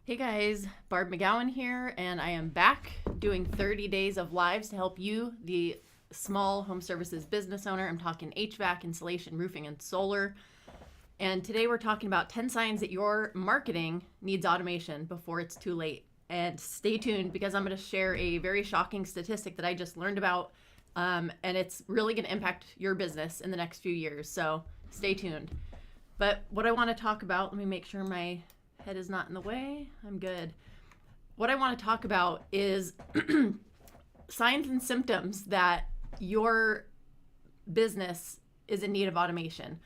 Hey guys, Barb McGowan here, and I am back doing 30 days of lives to help you, the small home services business owner. I'm talking HVAC, insulation, roofing, and solar. And today we're talking about 10 signs that your marketing needs automation before it's too late. And stay tuned because I'm going to share a very shocking statistic that I just learned about, and it's really going to impact your business in the next few years. So stay tuned. But what I want to talk about, let me make sure my head is not in the way. I'm good. What I want to talk about is signs and symptoms that your business is in need of automation.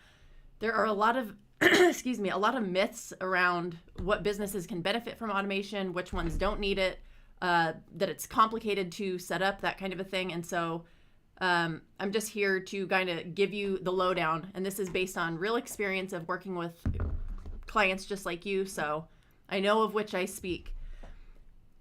There are a lot of a lot of myths around what businesses can benefit from automation, which ones don't need it, that it's complicated to set up, that kind of a thing. And so I'm just here to kind of give you the lowdown. And this is based on real experience of working with clients just like you, so I know of which I speak.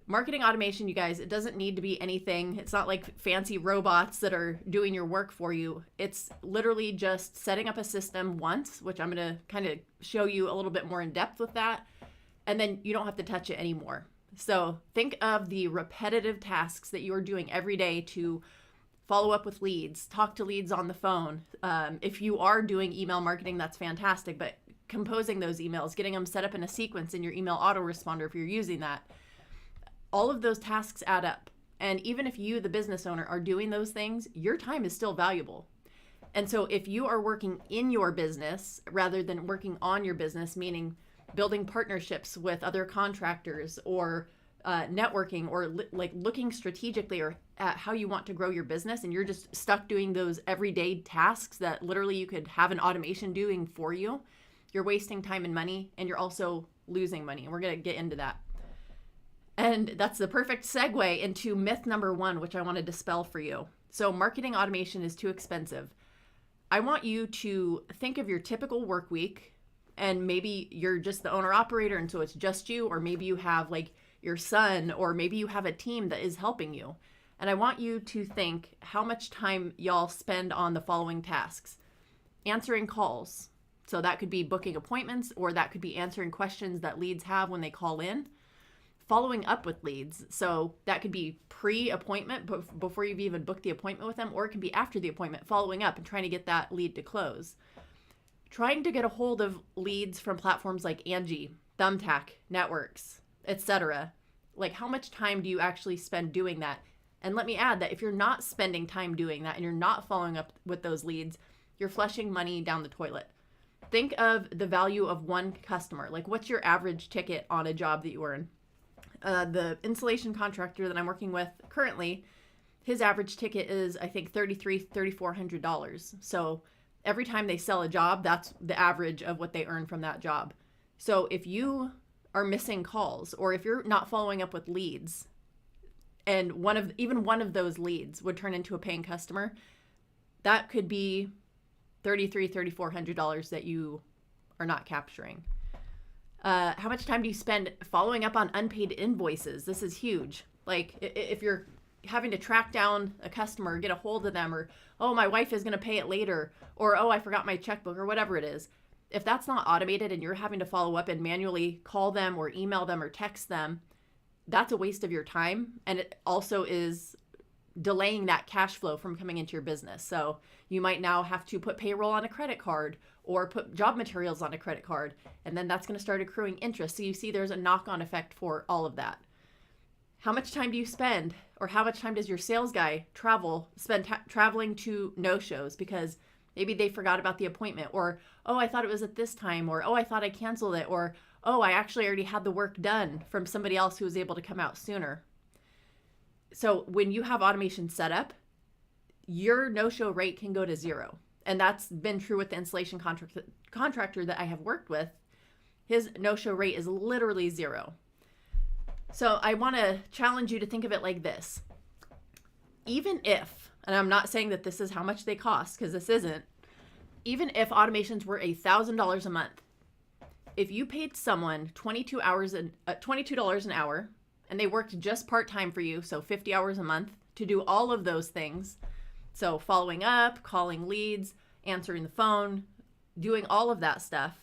Marketing automation, you guys, it doesn't need to be anything. It's not like fancy robots that are doing your work for you. It's literally just setting up a system once, which I'm going to kind of show you a little bit more in depth with that, and then you don't have to touch it anymore. So think of the repetitive tasks that you're doing every day to follow up with leads, talk to leads on the phone. If you are doing email marketing, that's fantastic, but composing those emails, getting them set up in a sequence in your email autoresponder if you're using that. All of those tasks add up. And even if you, the business owner, are doing those things, your time is still valuable. And so if you are working in your business rather than working on your business, meaning building partnerships with other contractors or networking or looking strategically or at how you want to grow your business, and you're just stuck doing those everyday tasks that literally you could have an automation doing for you, you're wasting time and money, and you're also losing money. And we're going to get into that. And that's the perfect segue into myth number one, which I want to dispel for you. So marketing automation is too expensive. I want you to think of your typical work week, and maybe you're just the owner operator, and so it's just you, or maybe you have like your son, or maybe you have a team that is helping you. And I want you to think how much time y'all spend on the following tasks. Answering calls. So that could be booking appointments, or that could be answering questions that leads have when they call in. Following up with leads. So that could be pre-appointment, before you've even booked the appointment with them, or it can be after the appointment, following up and trying to get that lead to close. Trying to get a hold of leads from platforms like Angie, Thumbtack, Networks, etc. Like, how much time do you actually spend doing that? And let me add that if you're not spending time doing that and you're not following up with those leads, you're flushing money down the toilet. Think of the value of one customer. Like, what's your average ticket on a job that you earn? The insulation contractor that I'm working with currently, his average ticket is, I think, $3,400. So every time they sell a job, that's the average of what they earn from that job. So if you are missing calls, or if you're not following up with leads, and one of those leads would turn into a paying customer, that could be $3,400 that you are not capturing. How much time do you spend following up on unpaid invoices? This is huge. Like, if you're having to track down a customer, get a hold of them, or, oh, my wife is going to pay it later, or, oh, I forgot my checkbook, or whatever it is. If that's not automated and you're having to follow up and manually call them or email them or text them, that's a waste of your time. And it also is delaying that cash flow from coming into your business. So you might now have to put payroll on a credit card or put job materials on a credit card, and then that's going to start accruing interest. So you see there's a knock-on effect for all of that. How much time do you spend, or how much time does your sales guy spend traveling to no-shows because maybe they forgot about the appointment, or, oh, I thought it was at this time, or, oh, I thought I canceled it, or, oh, I actually already had the work done from somebody else who was able to come out sooner. So when you have automation set up, your no-show rate can go to zero. And that's been true with the installation contractor that I have worked with. His no-show rate is literally zero. So I want to challenge you to think of it like this. Even if, and I'm not saying that this is how much they cost, because this isn't, even if automations were $1,000 a month, if you paid someone $22 an hour, and they worked just part-time for you, so 50 hours a month, to do all of those things, so following up, calling leads, answering the phone, doing all of that stuff,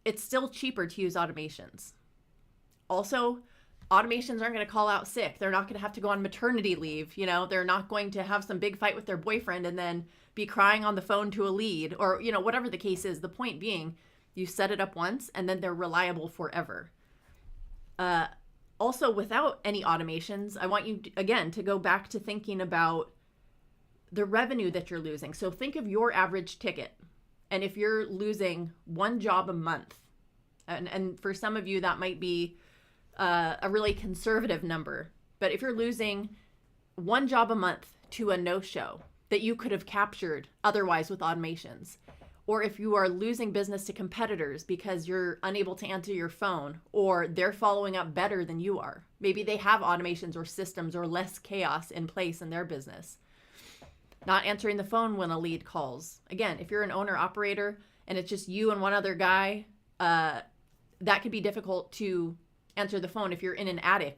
it's still cheaper to use automations. Also, automations aren't going to call out sick. They're not going to have to go on maternity leave. You know, they're not going to have some big fight with their boyfriend and then be crying on the phone to a lead, or, you know, whatever the case is. The point being, you set it up once and then they're reliable forever. Also, without any automations, I want you, again, to go back to thinking about the revenue that you're losing. So think of your average ticket. And if you're losing one job a month, and for some of you, that might be a really conservative number. But if you're losing one job a month to a no-show that you could have captured otherwise with automations, or if you are losing business to competitors because you're unable to answer your phone, or they're following up better than you are. Maybe they have automations or systems or less chaos in place in their business. Not answering the phone when a lead calls. Again, if you're an owner operator and it's just you and one other guy, that could be difficult to answer the phone if you're in an attic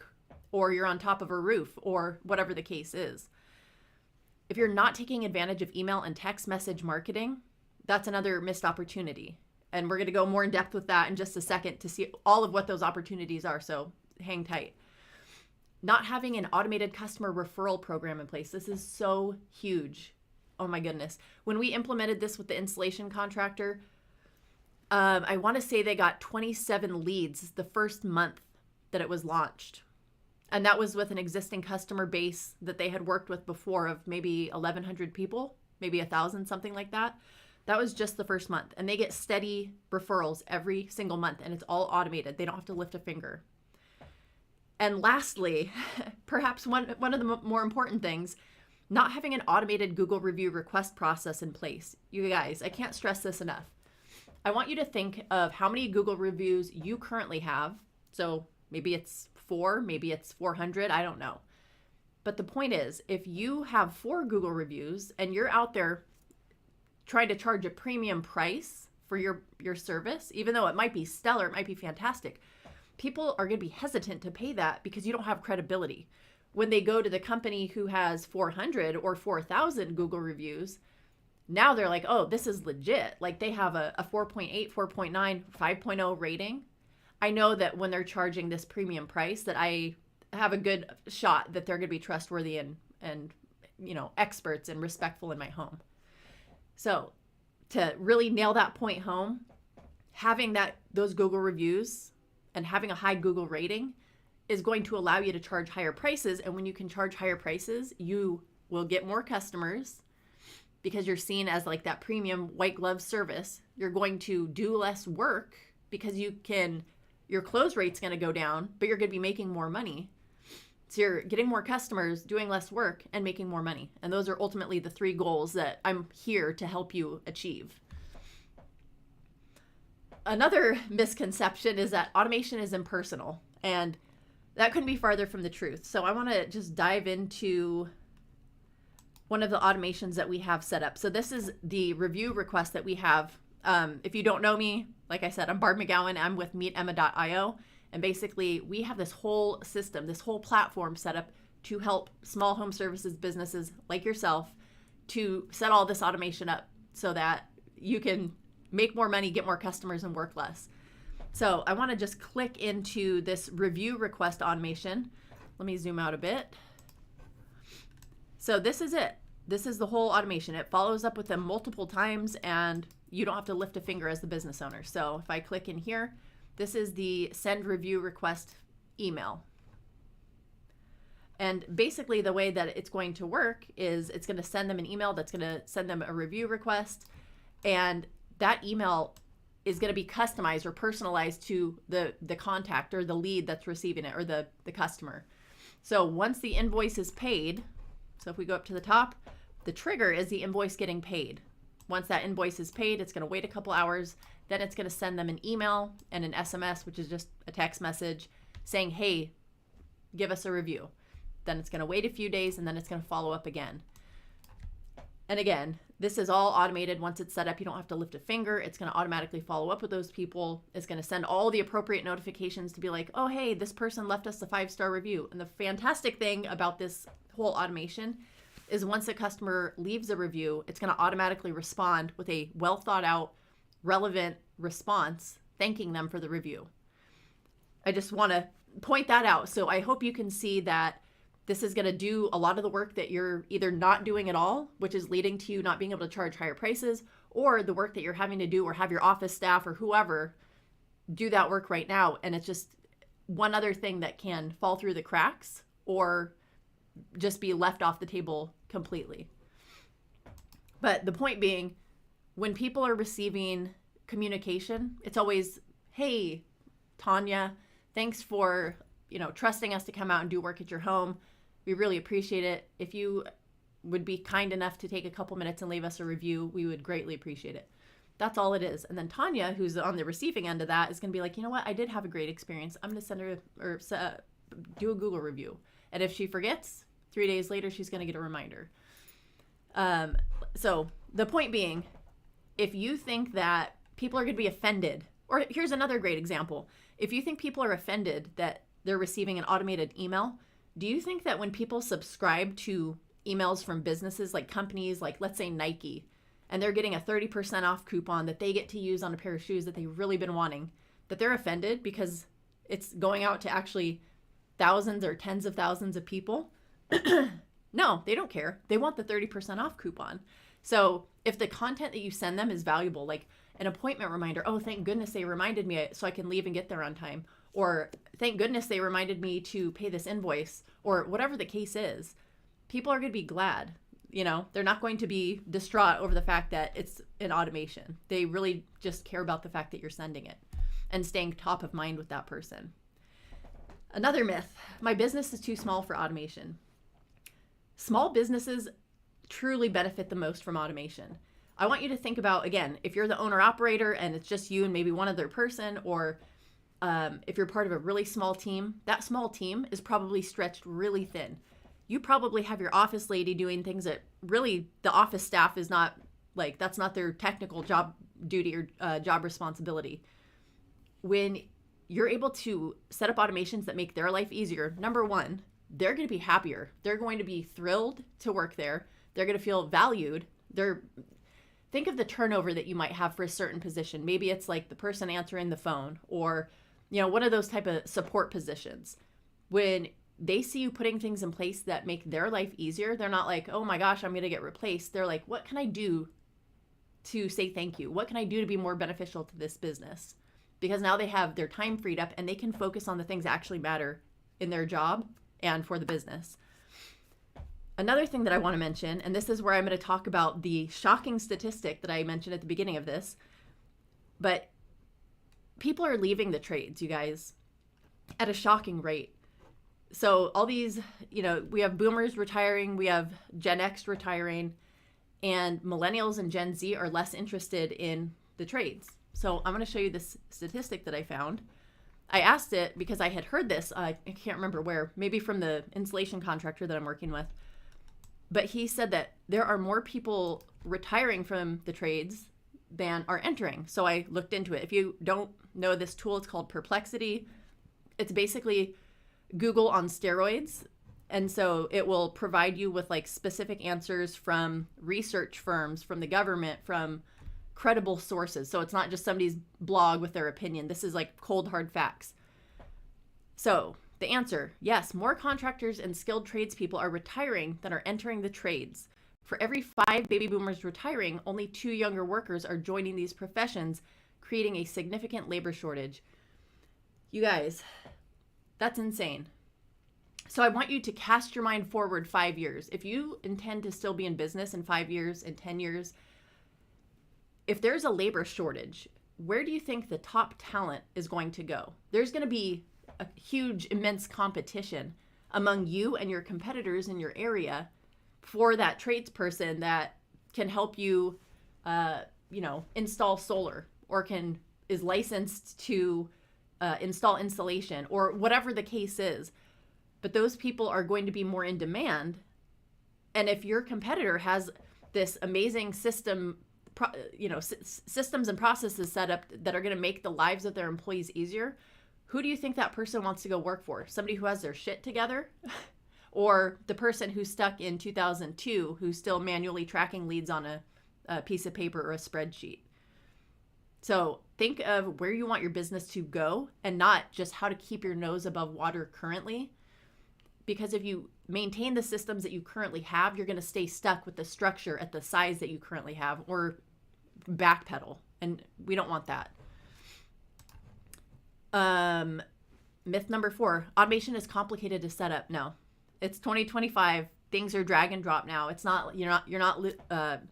or you're on top of a roof or whatever the case is. If you're not taking advantage of email and text message marketing, that's another missed opportunity. And we're going to go more in depth with that in just a second to see all of what those opportunities are. So hang tight. Not having an automated customer referral program in place. This is so huge. Oh my goodness. When we implemented this with the installation contractor, I want to say they got 27 leads the first month that it was launched. And that was with an existing customer base that they had worked with before of maybe 1,100 people, maybe 1,000, something like that. That was just the first month. And they get steady referrals every single month, and it's all automated. They don't have to lift a finger. And lastly, perhaps one of the more important things, not having an automated Google review request process in place. You guys, I can't stress this enough. I want you to think of how many Google reviews you currently have. So maybe it's 4, maybe it's 400, I don't know. But the point is, if you have 4 Google reviews and you're out there trying to charge a premium price for your service, even though it might be stellar, it might be fantastic, people are going to be hesitant to pay that because you don't have credibility. When they go to the company who has 400 or 4,000 Google reviews, now they're like, oh, this is legit. Like they have a 4.8, 4.9, 5.0 rating. I know that when they're charging this premium price that I have a good shot that they're going to be trustworthy and you know, experts and respectful in my home. So to really nail that point home, having those Google reviews and having a high Google rating is going to allow you to charge higher prices. And when you can charge higher prices, you will get more customers because you're seen as like that premium white glove service. You're going to do less work because your close rate's going to go down, but you're going to be making more money. So you're getting more customers, doing less work, and making more money. And those are ultimately the 3 goals that I'm here to help you achieve. Another misconception is that automation is impersonal, and that couldn't be farther from the truth. So I want to just dive into one of the automations that we have set up. So this is the review request that we have. If you don't know me, like I said, I'm Barb McGowan. I'm with meetemma.io. And basically, we have this whole system, this whole platform set up to help small home services businesses like yourself to set all this automation up so that you can make more money, get more customers, and work less. So I want to just click into this review request automation. Let me zoom out a bit. So this is it. This is the whole automation. It follows up with them multiple times, and you don't have to lift a finger as the business owner. So if I click in here, this is the send review request email. And basically the way that it's going to work is it's going to send them an email that's going to send them a review request. And that email is going to be customized or personalized to the contact or the lead that's receiving it, or the customer. So once the invoice is paid, so if we go up to the top, the trigger is the invoice getting paid. Once that invoice is paid, it's going to wait a couple hours. Then it's going to send them an email and an SMS, which is just a text message saying, hey, give us a review. Then it's going to wait a few days, and then it's going to follow up again. And again, this is all automated. Once it's set up, you don't have to lift a finger. It's going to automatically follow up with those people. It's going to send all the appropriate notifications to be like, oh, hey, this person left us a 5-star review. And the fantastic thing about this whole automation is once a customer leaves a review, it's going to automatically respond with a well thought out, relevant response, thanking them for the review. I just want to point that out. So I hope you can see that this is going to do a lot of the work that you're either not doing at all, which is leading to you not being able to charge higher prices, or the work that you're having to do or have your office staff or whoever do that work right now. And it's just one other thing that can fall through the cracks or just be left off the table completely. But the point being, when people are receiving communication, it's always, hey, Tanya, thanks for, trusting us to come out and do work at your home. We really appreciate it. If you would be kind enough to take a couple minutes and leave us a review, we would greatly appreciate it. That's all it is. And then Tanya, who's on the receiving end of that, is going to be like, you know what? I did have a great experience. I'm going to send her or do a Google review. And if she forgets, 3 days later, she's going to get a reminder. So the point being, if you think that people are going to be offended, or here's another great example. If you think people are offended that they're receiving an automated email, do you think that when people subscribe to emails from businesses like companies, like let's say Nike, and they're getting a 30% off coupon that they get to use on a pair of shoes that they've really been wanting, that they're offended because it's going out to actually thousands or tens of thousands of people? No, they don't care. They want the 30% off coupon. So if the content that you send them is valuable, like an appointment reminder, oh, thank goodness they reminded me so I can leave and get there on time, or thank goodness they reminded me to pay this invoice, or whatever the case is, people are going to be glad. They're not going to be distraught over the fact that it's an automation. They really just care about the fact that you're sending it and staying top of mind with that person. Another myth, my business is too small for automation. Small businesses truly benefit the most from automation. I want you to think about, again, if you're the owner operator and it's just you and maybe one other person, or if you're part of a really small team, that small team is probably stretched really thin. You probably have your office lady doing things that really the office staff is not, like, that's not their technical job duty or job responsibility. When you're able to set up automations that make their life easier, number one, they're going to be happier. They're going to be thrilled to work there. They're going to feel valued. Think of the turnover that you might have for a certain position. Maybe it's like the person answering the phone, or, one of those type of support positions. When they see you putting things in place that make their life easier, they're not like, oh my gosh, I'm going to get replaced. They're like, what can I do to say thank you? What can I do to be more beneficial to this business? Because now they have their time freed up and they can focus on the things that actually matter in their job and for the business. Another thing that I want to mention, and this is where I'm going to talk about the shocking statistic that I mentioned at the beginning of this, but people are leaving the trades, you guys, at a shocking rate. So all these, we have boomers retiring, we have Gen X retiring, and millennials and Gen Z are less interested in the trades. So I'm going to show you this statistic that I found. I asked it because I had heard this, I can't remember where, maybe from the insulation contractor that I'm working with. But he said that there are more people retiring from the trades than are entering. So I looked into it. If you don't know this tool, it's called Perplexity. It's basically Google on steroids. And so it will provide you with like specific answers from research firms, from the government, from credible sources. So it's not just somebody's blog with their opinion. This is like cold, hard facts. So the answer, yes, more contractors and skilled tradespeople are retiring than are entering the trades. For every 5 baby boomers retiring, only 2 younger workers are joining these professions, creating a significant labor shortage. You guys, that's insane. So I want you to cast your mind forward 5 years. If you intend to still be in business in 5 years, in 10 years, if there's a labor shortage, where do you think the top talent is going to go? There's going to be a huge, immense competition among you and your competitors in your area for that tradesperson that can help you, install solar, or is licensed to install insulation, or whatever the case is. But those people are going to be more in demand. And if your competitor has this amazing systems and processes set up that are going to make the lives of their employees easier, who do you think that person wants to go work for? Somebody who has their shit together? Or the person who's stuck in 2002 who's still manually tracking leads on a piece of paper or a spreadsheet? So think of where you want your business to go and not just how to keep your nose above water currently. Because if you maintain the systems that you currently have, you're going to stay stuck with the structure at the size that you currently have or backpedal. And we don't want that. Myth number 4, automation is complicated to set up. No, it's 2025. Things are drag and drop now. It's not, you're not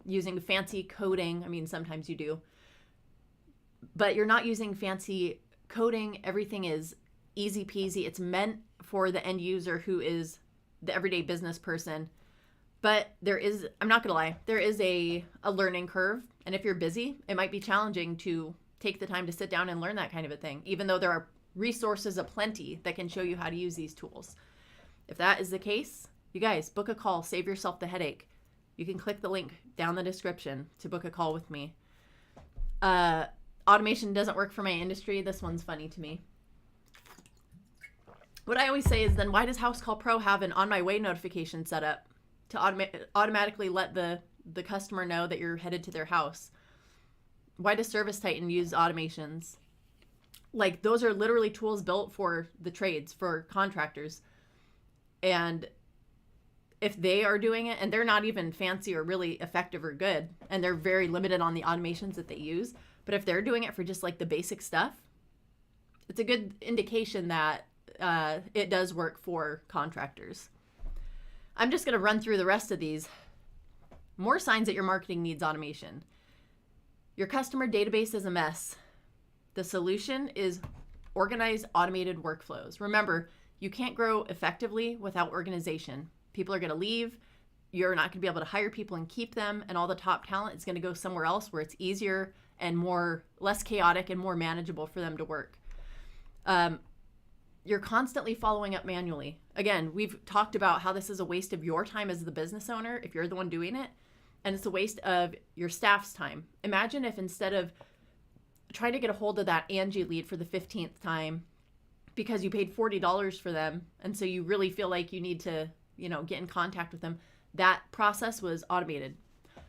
using fancy coding. I mean, sometimes you do, but you're not using fancy coding. Everything is easy peasy. It's meant for the end user who is the everyday business person. But there is, I'm not going to lie, there is a learning curve. And if you're busy, it might be challenging to take the time to sit down and learn that kind of a thing, even though there are resources aplenty that can show you how to use these tools. If that is the case, you guys, book a call, save yourself the headache. You can click the link down the description to book a call with me. Automation doesn't work for my industry. This one's funny to me. What I always say is, then why does House Call Pro have an on my way notification set up to automatically let the customer know that you're headed to their house? Why does Service Titan use automations? Like, those are literally tools built for the trades, for contractors. And if they are doing it, and they're not even fancy or really effective or good, and they're very limited on the automations that they use, but if they're doing it for just like the basic stuff, it's a good indication that it does work for contractors. I'm just going to run through the rest of these. More signs that your marketing needs automation. Your customer database is a mess. The solution is organized, automated workflows. Remember, you can't grow effectively without organization. People are going to leave. You're not going to be able to hire people and keep them. And all the top talent is going to go somewhere else where it's easier and less chaotic and more manageable for them to work. You're constantly following up manually. Again, we've talked about how this is a waste of your time as the business owner if you're the one doing it. And it's a waste of your staff's time. Imagine if instead of trying to get a hold of that Angie lead for the 15th time because you paid $40 for them, and so you really feel like you need to, get in contact with them, that process was automated.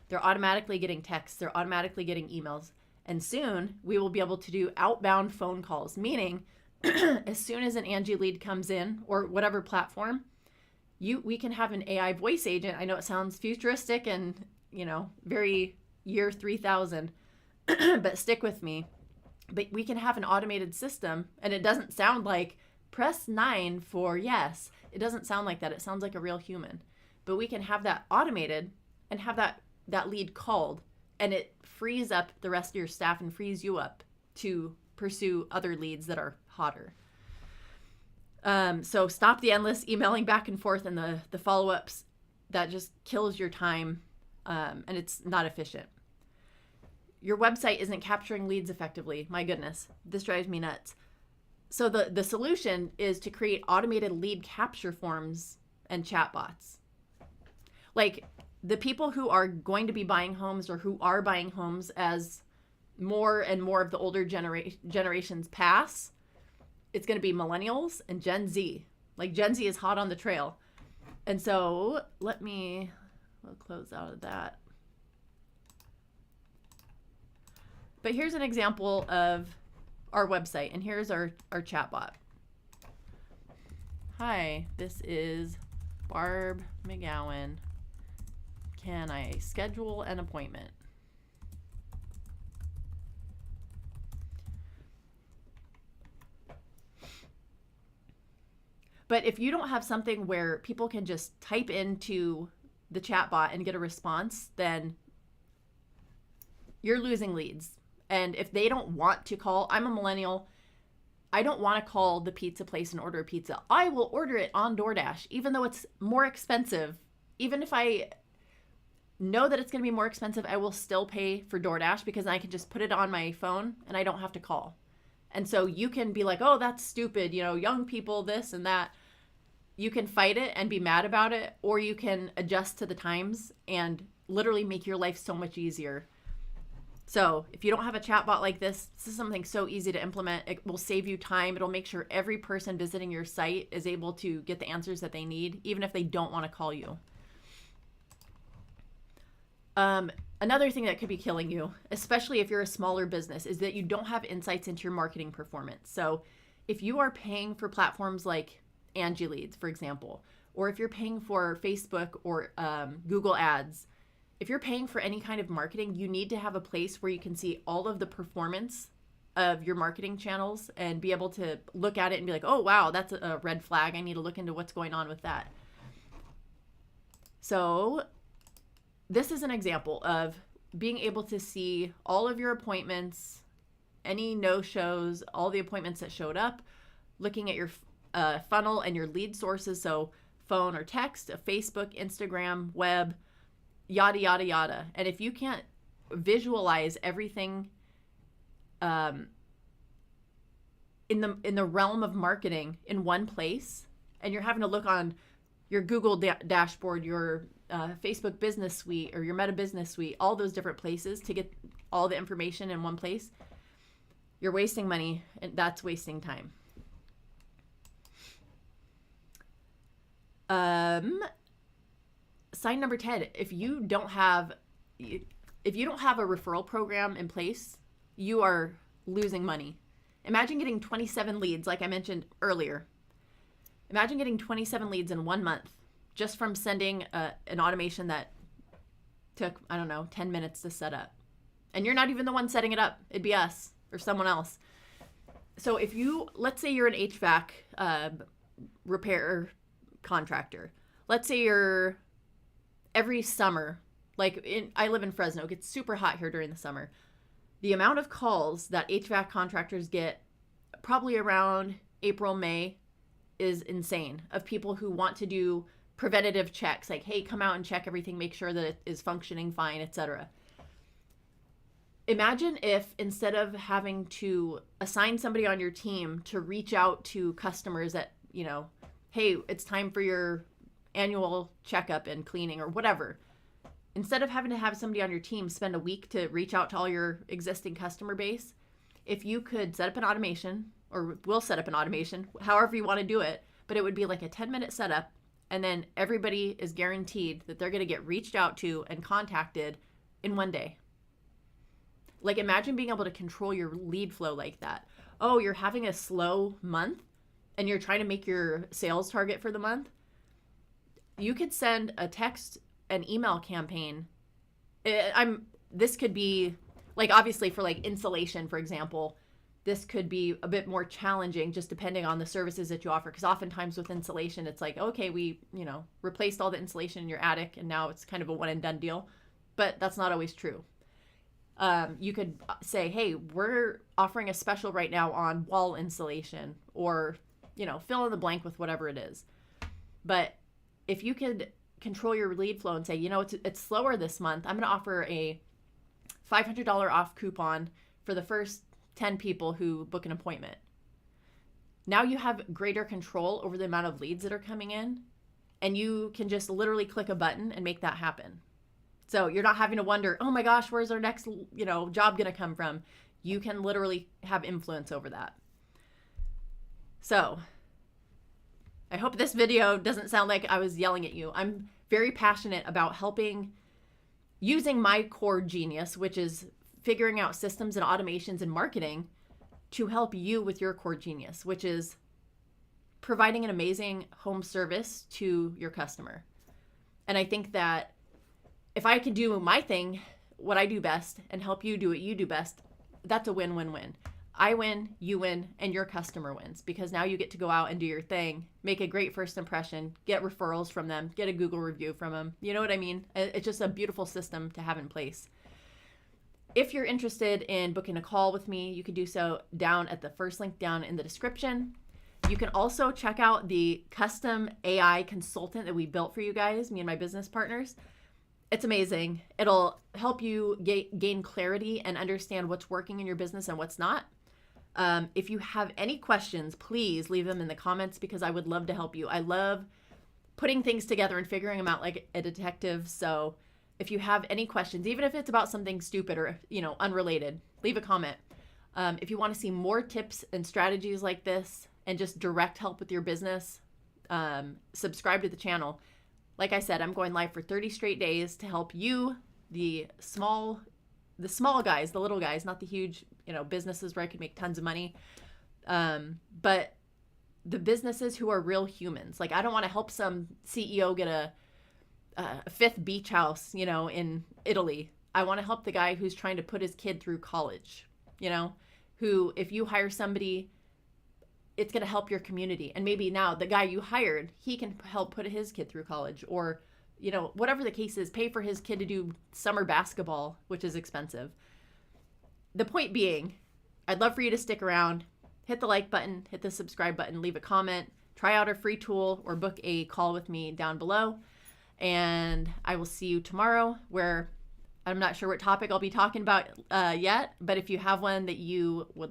They're automatically getting texts. They're automatically getting emails. And soon we will be able to do outbound phone calls, meaning as soon as an Angie lead comes in or whatever platform, we can have an AI voice agent. I know it sounds futuristic and, very year 3000, but stick with me. But we can have an automated system, and it doesn't sound like press 9 for yes. It doesn't sound like that. It sounds like a real human. But we can have that automated and have that lead called, and it frees up the rest of your staff and frees you up to pursue other leads that are hotter. So stop the endless emailing back and forth and the follow-ups. That just kills your time, and it's not efficient. Your website isn't capturing leads effectively. My goodness, this drives me nuts. So the solution is to create automated lead capture forms and chatbots. Like, the people who are going to be buying homes or who are buying homes as more and more of the older generations pass, it's going to be millennials and Gen Z. Like, Gen Z is hot on the trail. And so we'll close out of that. But here's an example of our website, and here's our chatbot. Hi, this is Barb McGowan. Can I schedule an appointment? But if you don't have something where people can just type into the chatbot and get a response, then you're losing leads. And if they don't want to call, I'm a millennial, I don't want to call the pizza place and order a pizza. I will order it on DoorDash, even though it's more expensive. Even if I know that it's going to be more expensive, I will still pay for DoorDash because I can just put it on my phone and I don't have to call. And so you can be like, oh, that's stupid, young people, this and that. You can fight it and be mad about it, or you can adjust to the times and literally make your life so much easier. So if you don't have a chatbot like this is something so easy to implement. It will save you time. It'll make sure every person visiting your site is able to get the answers that they need, even if they don't want to call you. Another thing that could be killing you, especially if you're a smaller business, is that you don't have insights into your marketing performance. So if you are paying for platforms like Angie Leads, for example, or if you're paying for Facebook or Google Ads, if you're paying for any kind of marketing, you need to have a place where you can see all of the performance of your marketing channels and be able to look at it and be like, oh, wow, that's a red flag. I need to look into what's going on with that. So this is an example of being able to see all of your appointments, any no-shows, all the appointments that showed up, looking at your funnel and your lead sources, so phone or text, Facebook, Instagram, web, yada, yada, yada. And if you can't visualize everything in the realm of marketing in one place, and you're having to look on your Google dashboard, your Facebook Business Suite, or your Meta Business Suite, all those different places to get all the information in one place, you're wasting money, and that's wasting time. Sign number 10, if you don't have a referral program in place, you are losing money. Imagine getting 27 leads, like I mentioned earlier. Imagine getting 27 leads in 1 month just from sending an automation that took, 10 minutes to set up. And you're not even the one setting it up. It'd be us or someone else. So if let's say you're an HVAC repair contractor. Let's say you're every summer, I live in Fresno, it gets super hot here during the summer. The amount of calls that HVAC contractors get probably around April, May is insane, of people who want to do preventative checks, like, hey, come out and check everything, make sure that it is functioning fine, etc. Imagine if instead of having to assign somebody on your team to reach out to customers that, hey, it's time for your annual checkup and cleaning or whatever, instead of having to have somebody on your team spend a week to reach out to all your existing customer base, if you could set up an automation, or we'll set up an automation, however you want to do it, but it would be like a 10-minute setup, and then everybody is guaranteed that they're going to get reached out to and contacted in 1 day. Like, imagine being able to control your lead flow like that. Oh, you're having a slow month and you're trying to make your sales target for the month. You could send a text and email campaign. This could be, like, obviously for like insulation, for example, this could be a bit more challenging just depending on the services that you offer. Because oftentimes with insulation, it's like, okay, we, replaced all the insulation in your attic and now it's kind of a one and done deal. But that's not always true. You could say, hey, we're offering a special right now on wall insulation, or, fill in the blank with whatever it is. But if you could control your lead flow and say, it's slower this month, I'm going to offer a $500 off coupon for the first 10 people who book an appointment. Now you have greater control over the amount of leads that are coming in, and you can just literally click a button and make that happen. So you're not having to wonder, oh my gosh, where's our next, job going to come from? You can literally have influence over that. So I hope this video doesn't sound like I was yelling at you. I'm very passionate about using my core genius, which is figuring out systems and automations and marketing, to help you with your core genius, which is providing an amazing home service to your customer. And I think that if I can do my thing, what I do best, and help you do what you do best, that's a win-win-win. I win, you win, and your customer wins, because now you get to go out and do your thing, make a great first impression, get referrals from them, get a Google review from them. You know what I mean? It's just a beautiful system to have in place. If you're interested in booking a call with me, you can do so down at the first link down in the description. You can also check out the custom AI consultant that we built for you guys, me and my business partners. It's amazing. It'll help you gain clarity and understand what's working in your business and what's not. If you have any questions, please leave them in the comments, because I would love to help you. I love putting things together and figuring them out like a detective. So if you have any questions, even if it's about something stupid or, unrelated, leave a comment. If you want to see more tips and strategies like this and just direct help with your business, subscribe to the channel. Like I said, I'm going live for 30 straight days to help you the small guys, the little guys, not the huge, businesses where I could make tons of money. But the businesses who are real humans. Like, I don't want to help some CEO get a fifth beach house, in Italy. I want to help the guy who's trying to put his kid through college, who, if you hire somebody, it's going to help your community. And maybe now the guy you hired, he can help put his kid through college, or, whatever the case is, pay for his kid to do summer basketball, which is expensive. The point being, I'd love for you to stick around, hit the like button, hit the subscribe button, leave a comment, try out our free tool, or book a call with me down below. And I will see you tomorrow, where I'm not sure what topic I'll be talking about yet, but if you have one that you would